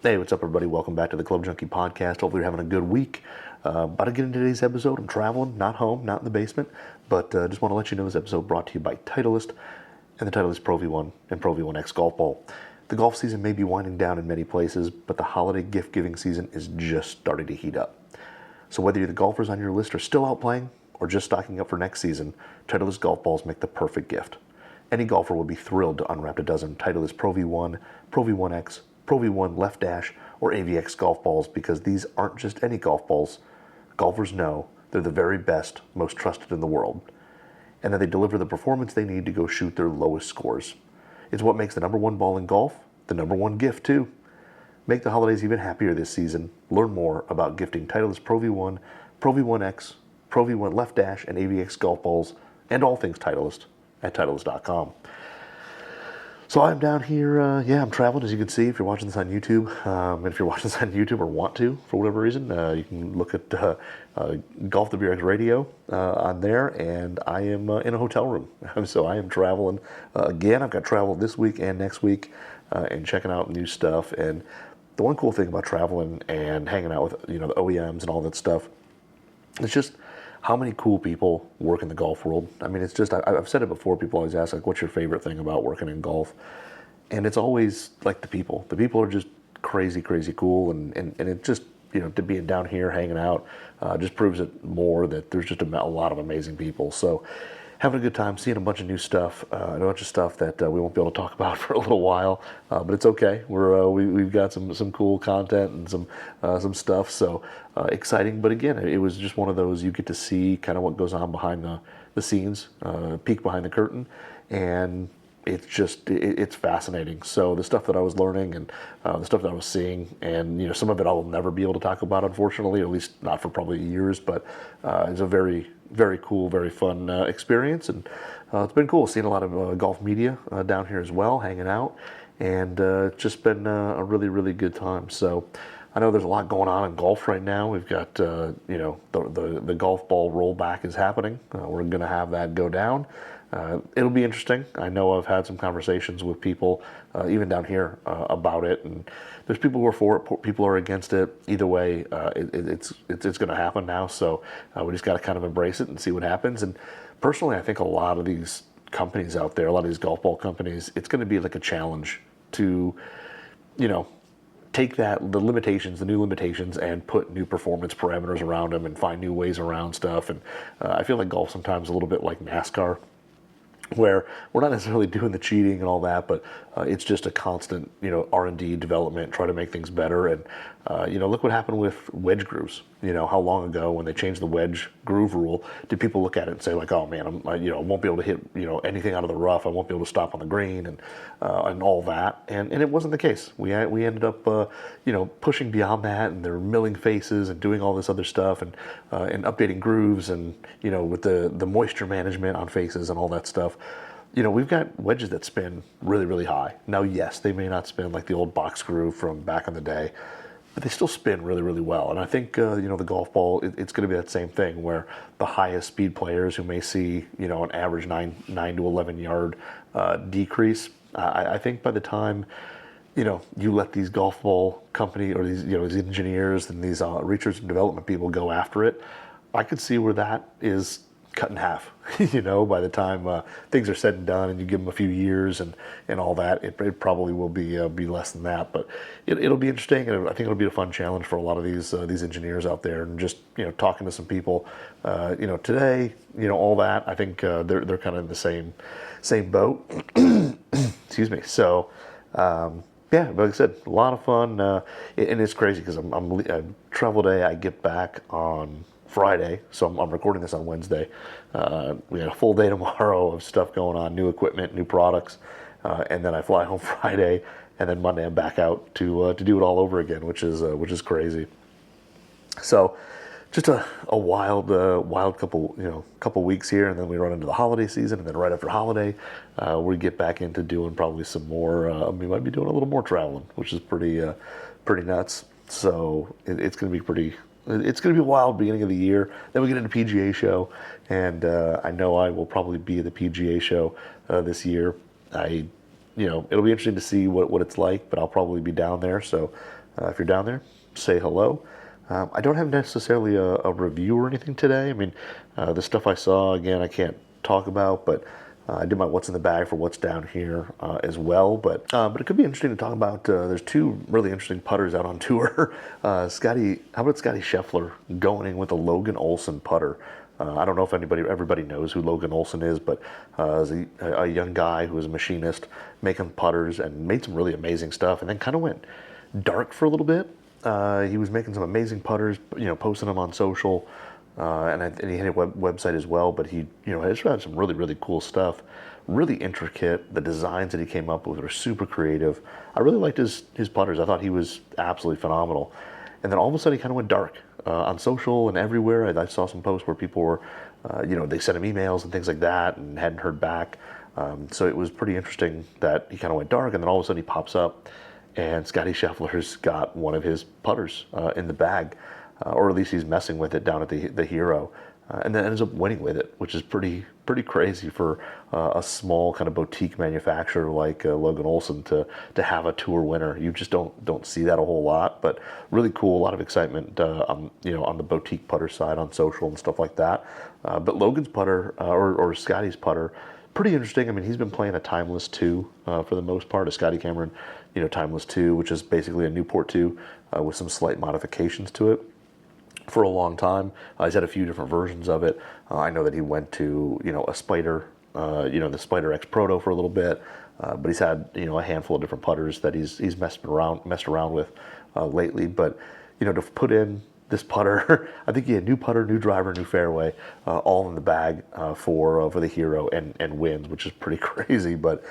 Hey, what's up, everybody? Welcome back to the Club Junkie podcast. Hopefully, you're having a good week. About to get into today's episode. I'm traveling, not home, not in the basement, but just want to let you know this episode brought to you by Titleist and the Titleist Pro V1 and Pro V1X golf ball. The golf season may be winding down in many places, but the holiday gift-giving season is just starting to heat up. So whether the golfers on your list are still out playing or just stocking up for next season, Titleist golf balls make the perfect gift. Any golfer will be thrilled to unwrap a dozen Titleist Pro V1, Pro V1X, Pro V1 Left Dash, or AVX golf balls because these aren't just any golf balls. Golfers know they're the very best, most trusted in the world, and that they deliver the performance they need to go shoot their lowest scores. It's what makes the number one ball in golf the number one gift, too. Make the holidays even happier this season. Learn more about gifting Titleist Pro V1, Pro V1X, Pro V1 Left Dash, and AVX golf balls, and all things Titleist at Titleist.com. So I'm down here, I'm traveling, as you can see, if you're watching this on YouTube. And if you're watching this on YouTube or want to, for whatever reason, you can look at Golf the BRX Radio on there, and I am in a hotel room. So I am traveling again. I've got travel this week and next week, and checking out new stuff. And the one cool thing about traveling and hanging out with, the OEMs and all that stuff, it's just how many cool people work in the golf world. I mean, it's just, I've said it before, people always ask, like, what's your favorite thing about working in golf? And it's always, like, the people. The people are just crazy, crazy cool, and it just, to being down here, hanging out, just proves it more that there's just a lot of amazing people. So, having a good time, seeing a bunch of new stuff, a bunch of stuff that we won't be able to talk about for a little while, but it's okay. We've got some cool content and some stuff, so exciting. But again, it was just one of those, you get to see kind of what goes on behind the scenes, peek behind the curtain, and it's just, it's fascinating. So the stuff that I was learning and the stuff that I was seeing, and some of it I'll never be able to talk about, unfortunately, at least not for probably years, but it's a very, very cool, very fun experience, and it's been cool seeing a lot of golf media down here as well, hanging out, and it's just been a really, really good time. So I know there's a lot going on in golf right now. We've got, the golf ball rollback is happening. We're going to have that go down. It'll be interesting. I know I've had some conversations with people, even down here, about it, and there's people who are for it, people are against it. Either way, it's going to happen now, so we just got to kind of embrace it and see what happens. And personally, I think a lot of these companies out there, a lot of these golf ball companies, it's going to be like a challenge to, take the new limitations, and put new performance parameters around them and find new ways around stuff. And I feel like golf sometimes a little bit like NASCAR, where we're not necessarily doing the cheating and all that, but it's just a constant, R&D development, try to make things better. And, look what happened with wedge grooves. How long ago, when they changed the wedge groove rule, did people look at it and say, like, oh man, I won't be able to hit, anything out of the rough. I won't be able to stop on the green and all that. And it wasn't the case. We ended up, pushing beyond that, and they're milling faces and doing all this other stuff, and updating grooves, and, with the moisture management on faces and all that stuff. We've got wedges that spin really, really high. Now, yes, they may not spin like the old box groove from back in the day, but they still spin really, really well. And I think, the golf ball, it's going to be that same thing, where the highest speed players who may see, an average 9 to 11 yard decrease, I think by the time, you let these golf ball company, or these, these engineers and these research and development people go after it, I could see where that is cut in half, by the time things are said and done, and you give them a few years and all that, it probably will be less than that. But it'll be interesting, and I think it'll be a fun challenge for a lot of these engineers out there. And just talking to some people, today, all that, I think they're kind of in the same boat. Excuse me. So yeah, but like I said, a lot of fun, and it's crazy because I'm travel day. I get back on Friday, so I'm recording this on Wednesday. We got a full day tomorrow of stuff going on, new equipment, new products, and then I fly home Friday, and then Monday I'm back out to do it all over again, which is crazy. So just a wild couple weeks here, and then we run into the holiday season, and then right after holiday, we get back into doing probably some more. We might be doing a little more traveling, which is pretty nuts. So it's going to be pretty. It's going to be a wild beginning of the year. Then we get into PGA show, and I know I will probably be at the PGA show this year. It'll be interesting to see what it's like, but I'll probably be down there. So If you're down there, say hello. I don't have necessarily a review or anything today. I mean, the stuff I saw, again, I can't talk about, but I did my what's in the bag for what's down here as well. But it could be interesting to talk about. There's two really interesting putters out on tour. How about Scottie Scheffler going in with a Logan Olson putter? I don't know if everybody knows who Logan Olson is, but is a young guy who was a machinist making putters and made some really amazing stuff, and then kind of went dark for a little bit. He was making some amazing putters, posting them on social, and he had a website as well. But he, has had some really, really cool stuff, really intricate. The designs that he came up with were super creative. I really liked his putters. I thought he was absolutely phenomenal. And then all of a sudden, he kind of went dark on social and everywhere. I saw some posts where people were, they sent him emails and things like that, and hadn't heard back. So it was pretty interesting that he kind of went dark, and then all of a sudden he pops up. And Scottie Scheffler's got one of his putters in the bag, or at least he's messing with it down at the Hero, and then ends up winning with it, which is pretty crazy for a small kind of boutique manufacturer like Logan Olson to have a tour winner. You just don't see that a whole lot, but really cool. A lot of excitement, on the boutique putter side on social and stuff like that. But Logan's putter or Scottie's putter, pretty interesting. I mean, he's been playing a Timeless 2 for the most part, a Scottie Cameron, Timeless 2, which is basically a Newport 2 with some slight modifications to it for a long time. He's had a few different versions of it. I know that he went to, a Spider, the Spider X Proto for a little bit, but he's had, a handful of different putters that he's messed around with lately. But, to put in this putter, I think he had new putter, new driver, new fairway, all in the bag for the Hero and wins, which is pretty crazy. But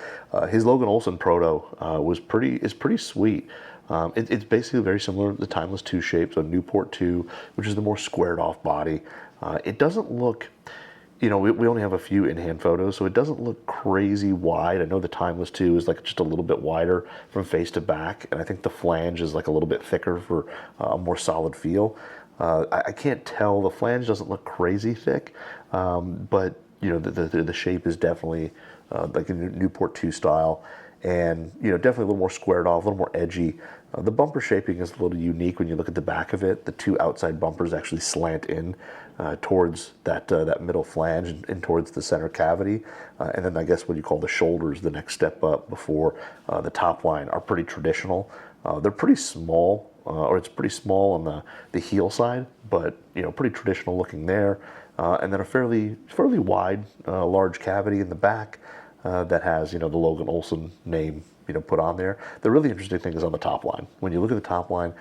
his Logan Olson Proto is pretty sweet. It's basically very similar to the Timeless 2 shape, so Newport 2, which is the more squared off body. It doesn't look, we only have a few in-hand photos, so it doesn't look crazy wide. I know the Timeless 2 is like just a little bit wider from face to back, and I think the flange is like a little bit thicker for a more solid feel. I can't tell, the flange doesn't look crazy thick, but the shape is definitely like a Newport 2 style, and definitely a little more squared off, a little more edgy. The bumper shaping is a little unique when you look at the back of it. The two outside bumpers actually slant in towards that middle flange and towards the center cavity, and then I guess what you call the shoulders, the next step up before the top line, are pretty traditional. They're pretty small, or it's pretty small on the heel side, but pretty traditional looking there. And then a fairly wide, large cavity in the back that has the Logan Olson name put on there. The really interesting thing is on the top line. When you look at the top line,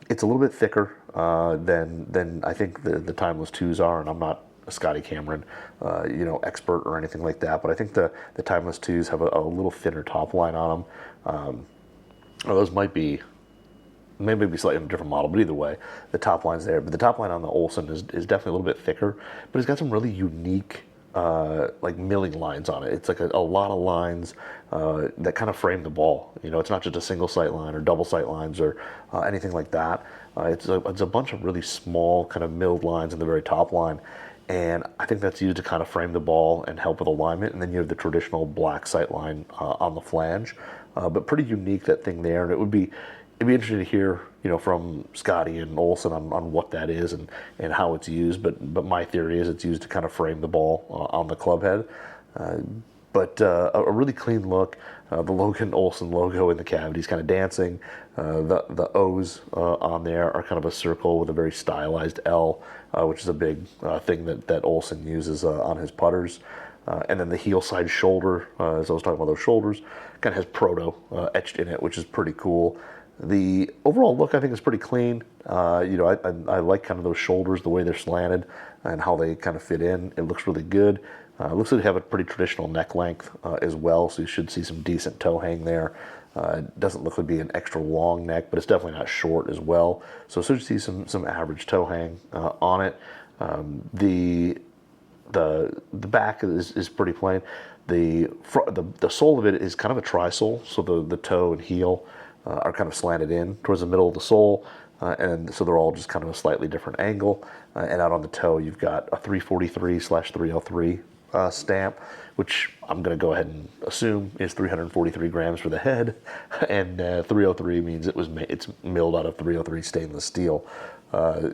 it's a little bit thicker than I think the Timeless 2s are, and I'm not a Scottie Cameron expert or anything like that, but I think the Timeless 2s have a little thinner top line on them. Those might be maybe slightly a different model, but either way, the top line's there. But the top line on the Olson is definitely a little bit thicker, but it's got some really unique like milling lines on it. It's like a lot of lines that kind of frame the ball. It's not just a single sight line or double sight lines or anything like that. It's a bunch of really small kind of milled lines in the very top line, and I think that's used to kind of frame the ball and help with alignment. And then you have the traditional black sight line on the flange, but pretty unique, that thing there. And it'd be interesting to hear from Scottie and Olson on what that is and how it's used. But my theory is it's used to kind of frame the ball on the club head. But a really clean look. The Logan Olson logo in the cavity is kind of dancing. The O's on there are kind of a circle with a very stylized L, which is a big thing that Olson uses on his putters. And then the heel side shoulder, as I was talking about those shoulders, kind of has Proto etched in it, which is pretty cool. The overall look, I think, is pretty clean. I like kind of those shoulders, the way they're slanted and how they kind of fit in. It looks really good. It looks like they have a pretty traditional neck length as well, so you should see some decent toe hang there. It doesn't look like be an extra long neck, but it's definitely not short as well. So you should see some average toe hang on it. The back is pretty plain. The sole of it is kind of a tri-sole, so the toe and heel are kind of slanted in towards the middle of the sole, and so they're all just kind of a slightly different angle. And out on the toe, you've got a 343/303 stamp, which I'm going to go ahead and assume is 343 grams for the head, and 303 means it's milled out of 303 stainless steel,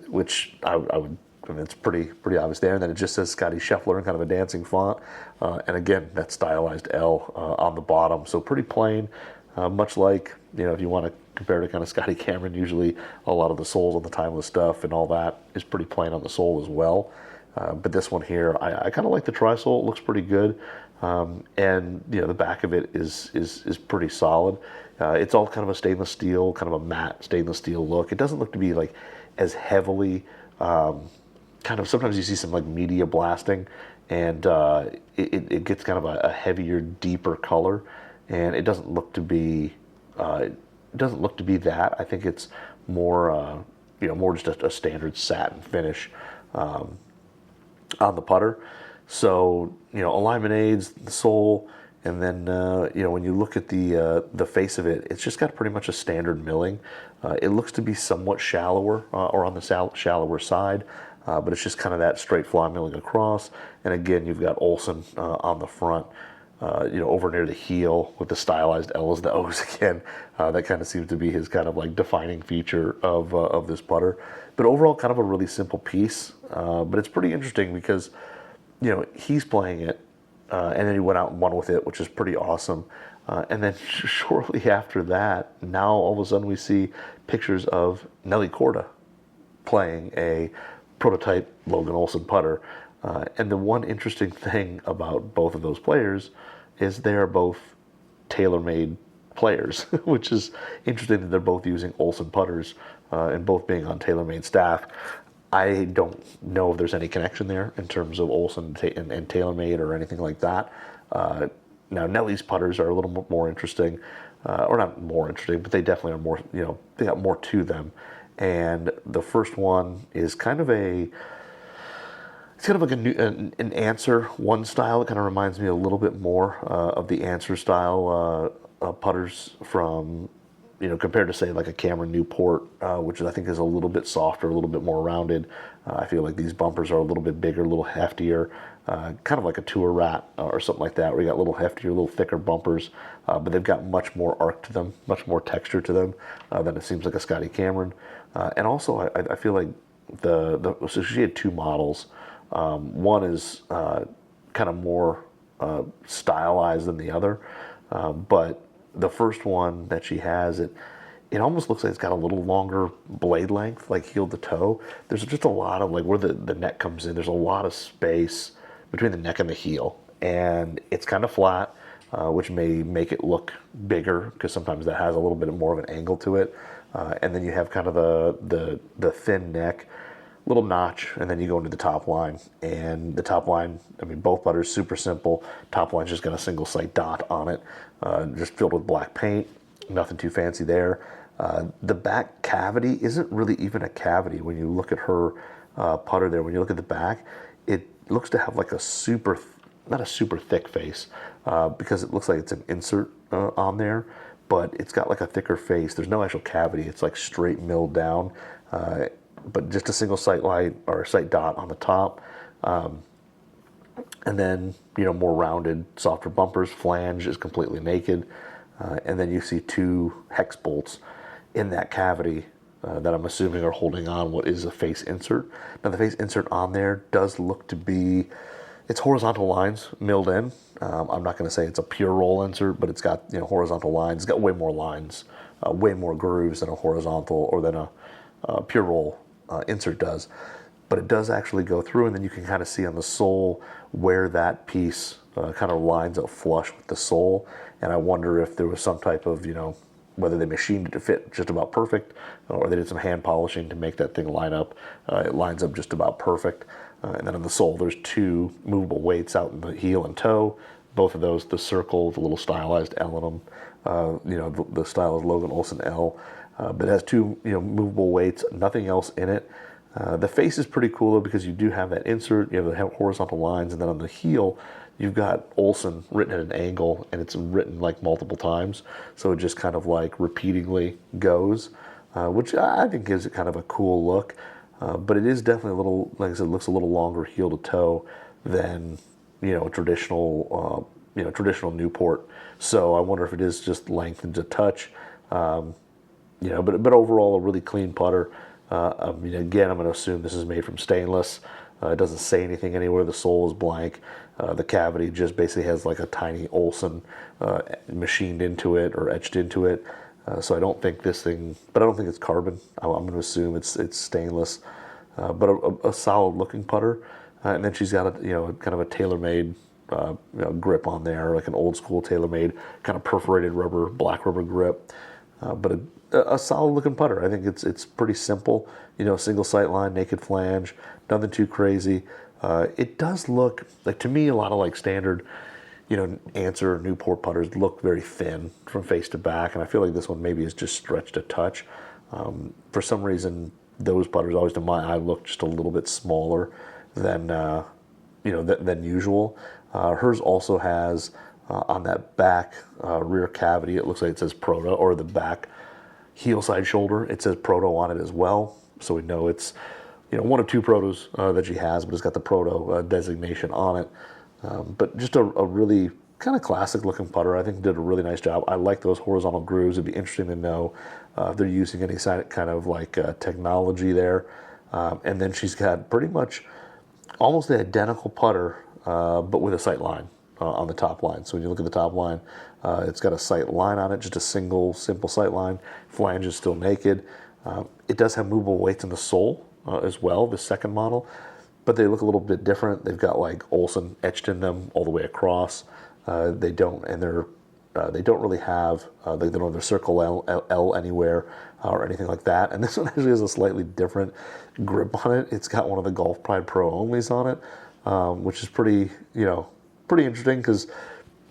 which I mean, it's pretty obvious there. And then it just says Scottie Scheffler in kind of a dancing font, and again, that stylized L on the bottom, so pretty plain. Much like, if you want to compare to kind of Scotty Cameron, usually a lot of the soles on the timeless stuff and all that is pretty plain on the sole as well. But this one here, I kind of like the tri-sole. It looks pretty good, and the back of it is pretty solid. It's all kind of a stainless steel, kind of a matte stainless steel look. It doesn't look to be like as heavily. Kind of sometimes you see some like media blasting, and it gets kind of a heavier, deeper color. And it doesn't look to be that. I think it's more more just a standard satin finish on the putter. So alignment aids, the sole, and then when you look at the face of it, it's just got pretty much a standard milling. It looks to be somewhat shallower or on the shallower side, but it's just kind of that straight fly milling across. And again, you've got Olson on the front. Over near the heel with the stylized L's, the O's again. That kind of seems to be his kind of like defining feature of this putter. But overall, kind of a really simple piece. But it's pretty interesting because, he's playing it, and then he went out and won with it, which is pretty awesome. And then shortly after that, now all of a sudden we see pictures of Nelly Korda playing a prototype Logan Olson putter. And the one interesting thing about both of those players is they are both tailor-made players, which is interesting that they're both using Olson putters and both being on TaylorMade staff. I don't know if there's any connection there in terms of Olson and TaylorMade or anything like that. Now, Nelly's putters are a little bit more interesting, or not more interesting, but they definitely are more, they got more to them. And the first one is kind of it's kind of like an Answer one style. It kind of reminds me a little bit more of the Answer style putters from, compared to say like a Cameron Newport, which I think is a little bit softer, a little bit more rounded. I feel like these bumpers are a little bit bigger, a little heftier, kind of like a Tour Rat or something like that, where you got a little heftier, a little thicker bumpers, but they've got much more arc to them, much more texture to them than it seems like a Scotty Cameron. And also, I feel like so she had two models. One is kind of more stylized than the other, but the first one that she has, it almost looks like it's got a little longer blade length, like heel to toe. There's just a lot of, like, where the neck comes in, there's a lot of space between the neck and the heel, and it's kind of flat, which may make it look bigger, because sometimes that has a little bit more of an angle to it. And then you have kind of the thin neck, little notch, and then you go into the top line. And the top line, I mean, both putters super simple. Top line's just got a single sight dot on it, just filled with black paint. Nothing too fancy there. The back cavity isn't really even a cavity when you look at her putter there. When you look at the back, it looks to have like not a super thick face, because it looks like it's an insert on there, but it's got like a thicker face. There's no actual cavity. It's like straight milled down, but just a single sight light or sight dot on the top. And then, more rounded, softer bumpers. Flange is completely naked. And then you see two hex bolts in that cavity that I'm assuming are holding on what is a face insert. Now, the face insert on there does look to be, it's horizontal lines milled in. I'm not going to say it's a pure roll insert, but it's got horizontal lines. It's got way more lines, way more grooves than a horizontal or than a pure roll insert does. But it does actually go through, and then you can kind of see on the sole where that piece kind of lines up flush with the sole. And I wonder if there was some type of, whether they machined it to fit just about perfect, or they did some hand polishing to make that thing line up. It lines up just about perfect. And then on the sole, there's two movable weights out in the heel and toe. Both of those, the circle, the little stylized L in them, the stylized Logan Olson L. But it has two, movable weights, nothing else in it. The face is pretty cool though, because you do have that insert, you have the horizontal lines, and then on the heel, you've got Olson written at an angle, and it's written like multiple times. So it just kind of like repeatedly goes, which I think gives it kind of a cool look. But it is definitely a little, like I said, looks a little longer heel to toe than traditional Newport. So I wonder if it is just lengthened a touch. But overall a really clean putter. Again, I'm going to assume this is made from stainless. It doesn't say anything anywhere. The sole is blank. The cavity just basically has like a tiny Olson machined into it or etched into it. So I don't think this thing, but I don't think it's carbon. I'm going to assume it's stainless. But a solid looking putter. And then she's got a kind of a tailor-made grip on there, like an old school tailor-made kind of perforated rubber, black rubber grip. But a solid looking putter. I think it's pretty simple. Single sight line, naked flange, nothing too crazy. It does look like, to me, a lot of like standard, Answer or Newport putters look very thin from face to back, and I feel like this one maybe is just stretched a touch. For some reason, those putters always, to my eye, look just a little bit smaller than than usual. Hers also has on that back rear cavity, it looks like it says Proto, or the back heel side shoulder, it says Proto on it as well. So we know it's one of two Protos that she has, but it's got the Proto designation on it. But just a really kind of classic looking putter. I think did a really nice job. I like those horizontal grooves. It'd be interesting to know if they're using any kind of like technology there. And then she's got pretty much almost the identical putter, but with a sight line on the top line. So when you look at the top line, it's got a sight line on it, just a simple sight line. Flange is still naked. It does have movable weights in the sole as well, the second model, but they look a little bit different. They've got like Olson etched in them all the way across. They don't really have they don't have their circle L anywhere or anything like that. And this one actually has a slightly different grip on it. It's got one of the Golf Pride Pro Onlys on it, which is pretty interesting because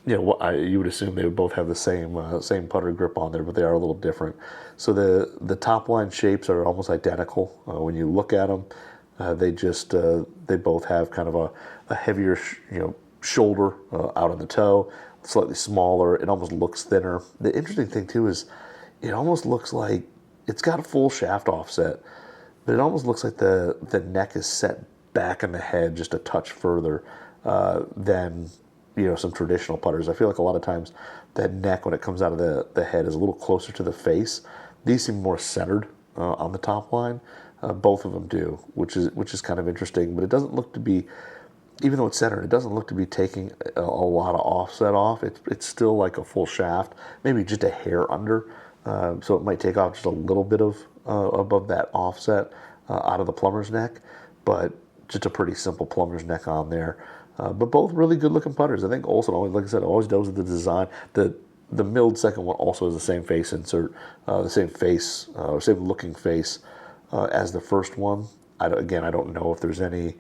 you would assume they would both have the same putter grip on there, but they are a little different. So the top line shapes are almost identical when you look at them. They both have kind of a heavier shoulder out on the toe, slightly smaller. It almost looks thinner. The interesting thing too is it almost looks like it's got a full shaft offset, but it almost looks like the neck is set back in the head just a touch further than some traditional putters. I feel like a lot of times that neck, when it comes out of the head, is a little closer to the face. These seem more centered on the top line. Both of them do, which is kind of interesting. But it doesn't look to be, even though it's centered, it doesn't look to be taking a lot of offset off. It's still like a full shaft, maybe just a hair under. So it might take off just a little bit of above that offset out of the plumber's neck, but just a pretty simple plumber's neck on there. But both really good looking putters. I think Olson, like I said, always does with the design. The milled second one also has the same face insert, the same face, same looking face as the first one. I don't know if there's any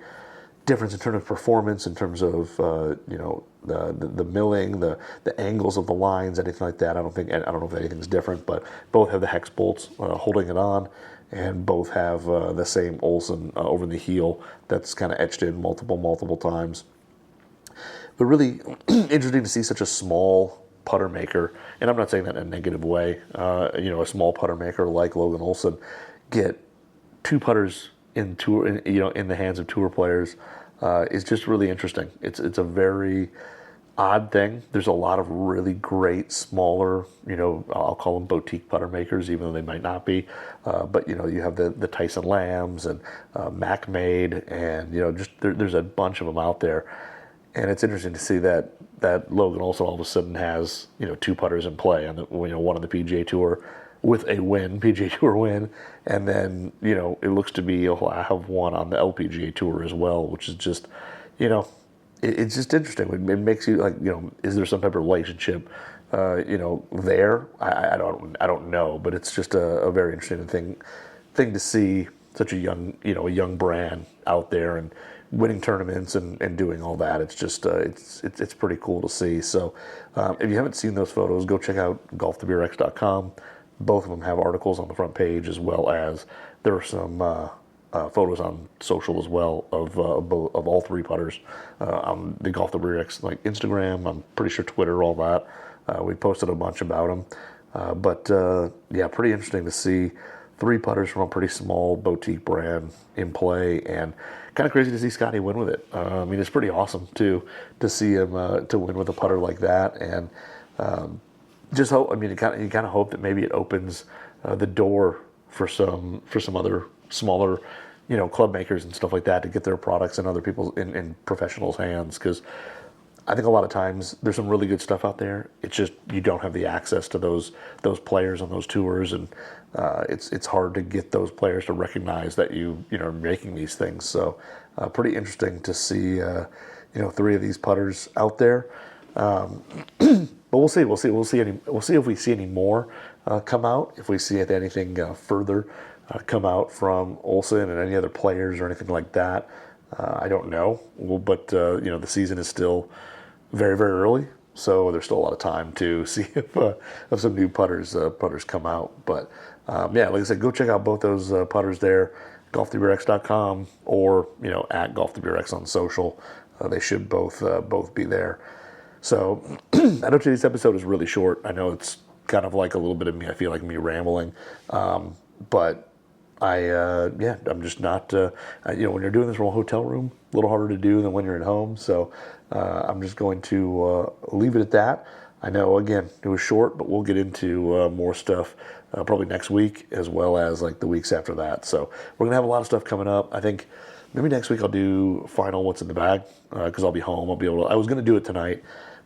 difference in terms of performance, in terms of the milling, the angles of the lines, anything like that. I don't know if anything's different, but both have the hex bolts holding it on, and both have the same Olson over the heel that's kind of etched in multiple times. But really interesting to see such a small putter maker, and I'm not saying that in a negative way. A small putter maker like Logan Olson get two putters in the hands of tour players is just really interesting. It's a very odd thing. There's a lot of really great smaller, I'll call them boutique putter makers, even though they might not be. But you have the Tyson Lambs and Mac Made, and there's a bunch of them out there. And it's interesting to see that Logan Olson all of a sudden has two putters in play, and one on the PGA Tour with a PGA Tour win, and then it looks to be he'll have one on the LPGA Tour as well, which is just it's just interesting. It makes you like is there some type of relationship there? I don't know, but it's just a very interesting thing to see such a young brand out there and winning tournaments and doing all that. It's just it's pretty cool to see. So if you haven't seen those photos, go check out golfthebrex.com. Both of them have articles on the front page, as well as there are some photos on social as well of all three putters on the Golf the Brex like Instagram. I'm pretty sure Twitter, all that. We posted a bunch about them, but pretty interesting to see 3 putters from a pretty small boutique brand in play, and kind of crazy to see Scottie win with it. I mean, it's pretty awesome too to see him to win with a putter like that, and just hope. I mean, you kind of hope that maybe it opens the door for some other smaller, club makers and stuff like that to get their products in other people's in professionals' hands, because I think a lot of times there's some really good stuff out there. It's just you don't have the access to those players on those tours, and it's hard to get those players to recognize that are making these things. So pretty interesting to see 3 of these putters out there. But we'll see. We'll see if we see any more come out. If we see anything further come out from Olson and any other players or anything like that, I don't know. But the season is still very, very early, so there's still a lot of time to see if some new putters come out. But like I said, go check out both those putters there, golf3brx.com or at golf3brx on social. They should both be there. So I know today's episode is really short. I know it's kind of like a little bit of me. I feel like me rambling, but I'm just not. When you're doing this from a hotel room, a little harder to do than when you're at home. So I'm just going to leave it at that. I know, again, it was short, but we'll get into more stuff probably next week, as well as like the weeks after that. So we're gonna have a lot of stuff coming up. I think maybe next week I'll do final what's in the bag, because I'll be home. I'll be able to. I was gonna do it tonight,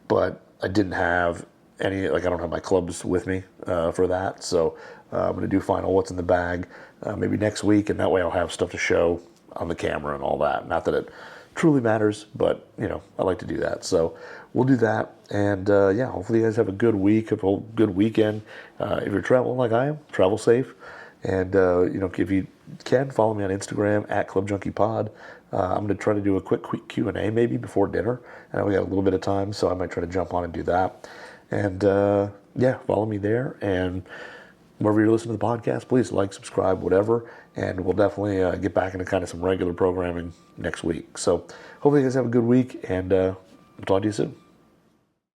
but I didn't have any. I don't have my clubs with me for that. So I'm gonna do final what's in the bag maybe next week, and that way I'll have stuff to show on the camera and all that. Not that it truly matters, but I like to do that. So we'll do that, and hopefully you guys have a good week, a good weekend. If you're traveling like I am, travel safe, and if you can, follow me on Instagram at ClubJunkiePod. I'm going to try to do a quick Q&A maybe before dinner. I know we got a little bit of time, so I might try to jump on and do that. And follow me there, and wherever you're listening to the podcast, please like, subscribe, whatever, and we'll definitely get back into kind of some regular programming next week. So hopefully you guys have a good week, and we'll talk to you soon.